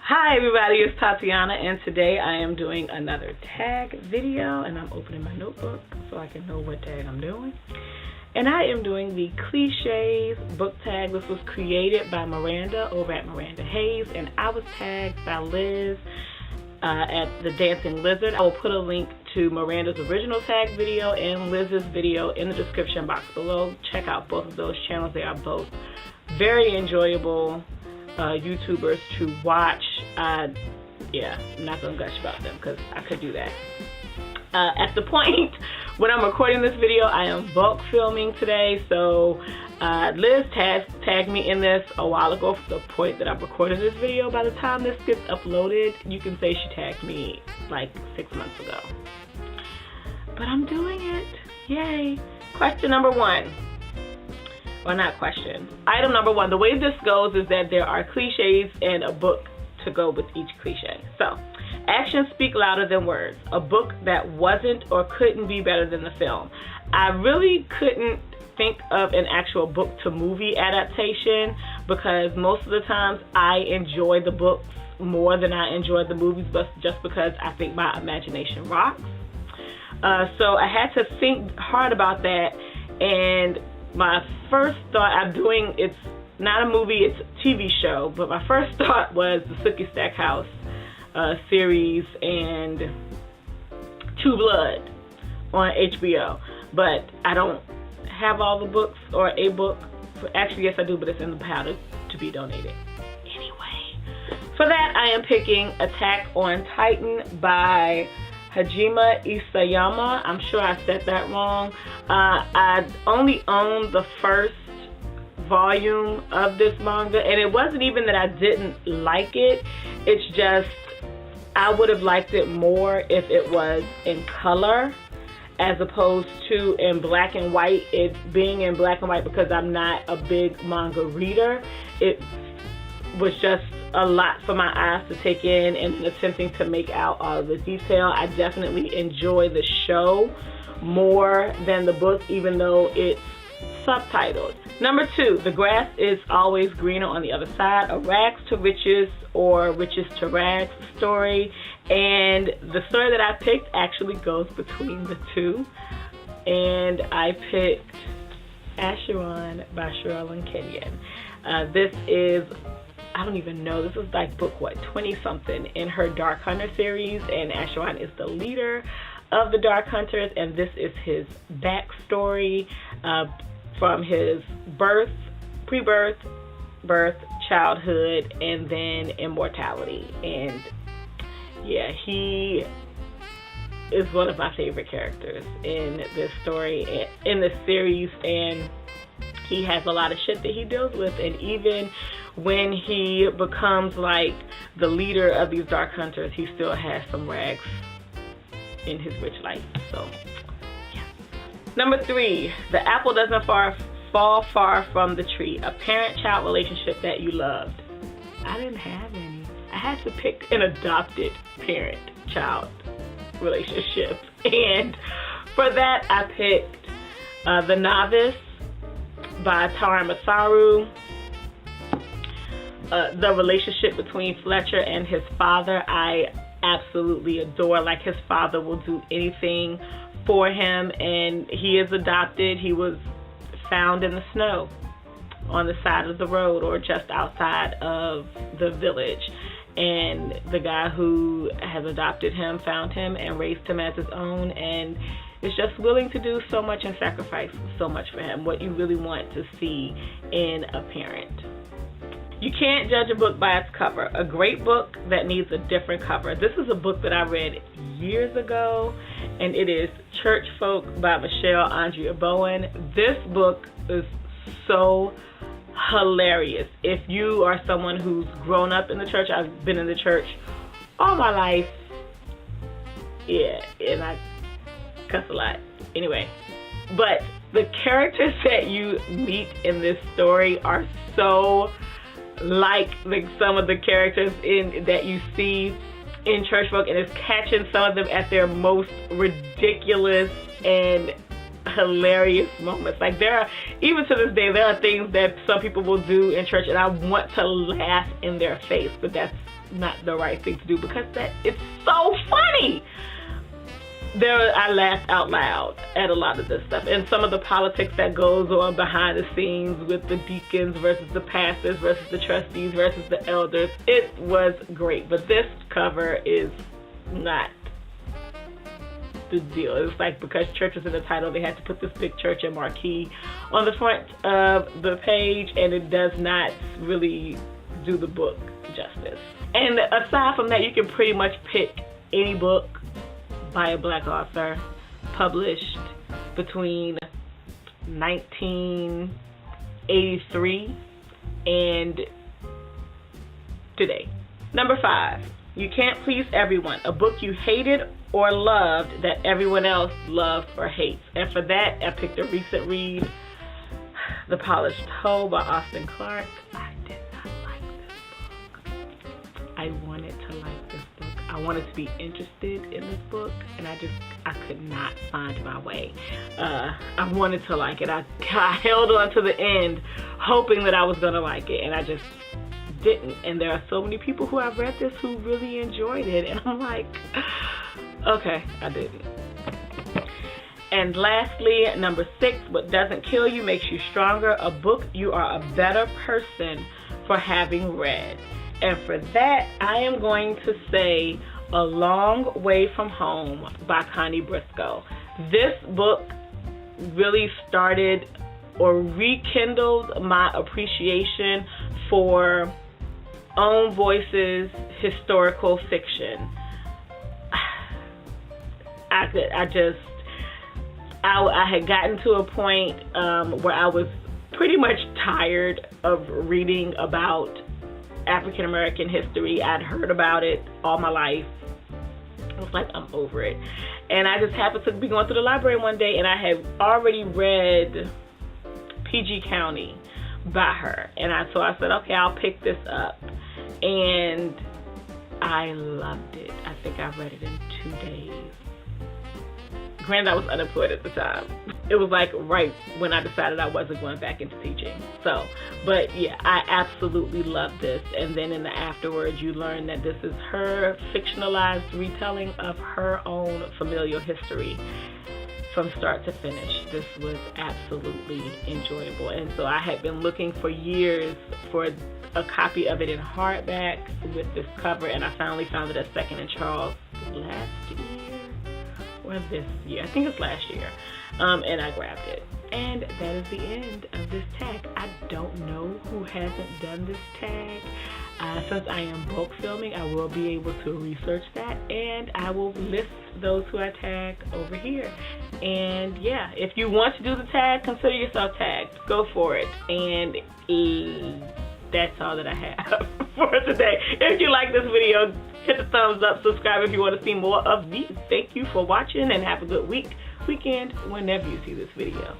Hi everybody, it's Tatiana, and today I am doing another tag video, and I'm opening my notebook so I can know what tag I'm doing. And I am doing the Cliches Book Tag. This was created by Miranda over at Miranda Hayes, and I was tagged by Liz at the Dancing Lizard. I will put a link to Miranda's original tag video and Liz's video in the description box below. Check out both of those channels. They are both very enjoyable YouTubers to watch. Yeah, I'm not gonna gush about them because I could do that. At the point when I'm recording this video, I am bulk filming today, so Liz tagged me in this a while ago. For the point that I've recorded this video, by the time this gets uploaded, you can say she tagged me like 6 months ago. But I'm doing it, yay. Question number one. Well, not question. Item number one. The way this goes is that there are cliches and a book to go with each cliche. So, actions speak louder than words. A book that wasn't or couldn't be better than the film. I really couldn't think of an actual book to movie adaptation because most of the times I enjoy the books more than I enjoy the movies, but just because I think my imagination rocks. So I had to think hard about that, and my first thought, it's not a movie, it's a TV show, but my first thought was the Sookie Stackhouse series and True Blood on HBO. But I don't have all the books or a book. Actually, yes I do, but it's in the pile to be donated. Anyway, for that I am picking Attack on Titan by Hajime Isayama. I'm sure I said that wrong. I only own the first volume of this manga, and it wasn't even that I didn't like it. It's just I would have liked it more if it was in color as opposed to in black and white. It being in black and white, because I'm not a big manga reader, it was just a lot for my eyes to take in, and attempting to make out all of the detail. I definitely enjoy the show more than the book, even though it's subtitled. Number two, The Grass is Always Greener on the Other Side, a rags to riches or riches to rags story. And the story that I picked actually goes between the two. And I picked Asheron by Sherilyn Kenyon. This is, I don't even know, this is like book, 20 something in her Dark Hunter series, and Asheron is the leader of the Dark Hunters, and this is his backstory from his birth, pre-birth, birth, childhood, and then immortality. And yeah, he is one of my favorite characters in this story, in this series, and he has a lot of shit that he deals with, and even when he becomes like the leader of these Dark Hunters, he still has some rags in his rich life. So yeah. Number three, The Apple Doesn't Fall Far from the Tree, a parent-child relationship that you loved. I didn't have any. I had to pick an adopted parent-child relationship, and for that I picked The Novice by Tara Masaru. The relationship between Fletcher and his father, I absolutely adore. Like, his father will do anything for him, and he is adopted. He was found in the snow on the side of the road or just outside of the village, and the guy who has adopted him found him and raised him as his own, and is just willing to do so much and sacrifice so much for him. What you really want to see in a parent. You can't judge a book by its cover. A great book that needs a different cover. This is a book that I read years ago, and it is Church Folk by Michelle Andrea Bowen. This book is so hilarious. If you are someone who's grown up in the church, I've been in the church all my life. Yeah, and I cuss a lot. Anyway, but the characters that you meet in this story are so like some of the characters that you see in Church Folk, and it's catching some of them at their most ridiculous and hilarious moments. Like, there are, even to this day, there are things that some people will do in church and I want to laugh in their face, but that's not the right thing to do, because it's so funny. I laughed out loud at a lot of this stuff, and some of the politics that goes on behind the scenes with the deacons versus the pastors versus the trustees versus the elders. It was great, but this cover is not the deal. It's like, because church was in the title, they had to put this big church and marquee on the front of the page, and it does not really do the book justice. And aside from that, you can pretty much pick any book by a black author published between 1983 and today. Number 5, You Can't Please Everyone, a book you hated or loved that everyone else loves or hates. And for that, I picked a recent read, The Polished Hoe by Austin Clarke. I did not like this book. I wanted to like this book. I wanted to be interested in this book, and I could not find my way. I wanted to like it. I held on to the end, hoping that I was going to like it, and I just didn't. And there are so many people who have read this who really enjoyed it, and I'm like, okay, I didn't. And lastly, number 6, What Doesn't Kill You Makes You Stronger, a book you are a better person for having read. And for that, I am going to say A Long Way From Home by Connie Briscoe. This book really started or rekindled my appreciation for own voices, historical fiction. I had gotten to a point where I was pretty much tired of reading about African American history. I'd heard about it all my life. I was like, I'm over it. And I just happened to be going through the library one day, and I had already read PG County by her. And so I said, okay, I'll pick this up. And I loved it. I think I read it in 2 days. Granted, I was unemployed at the time. It was like right when I decided I wasn't going back into teaching. But yeah, I absolutely loved this. And then in the afterwards, you learn that this is her fictionalized retelling of her own familial history from start to finish. This was absolutely enjoyable. And so I had been looking for years for a copy of it in hardback with this cover, and I finally found it at Second & Charles last year. Or this year, I think it's last year, and I grabbed it. And that is the end of this tag. I don't know who hasn't done this tag. Since I am bulk filming, I will be able to research that, and I will list those who I tag over here. And yeah, if you want to do the tag, consider yourself tagged. Go for it. And that's all that I have for today. If you like this video, hit the thumbs up, subscribe if you want to see more of these. Thank you for watching, and have a good weekend, whenever you see this video.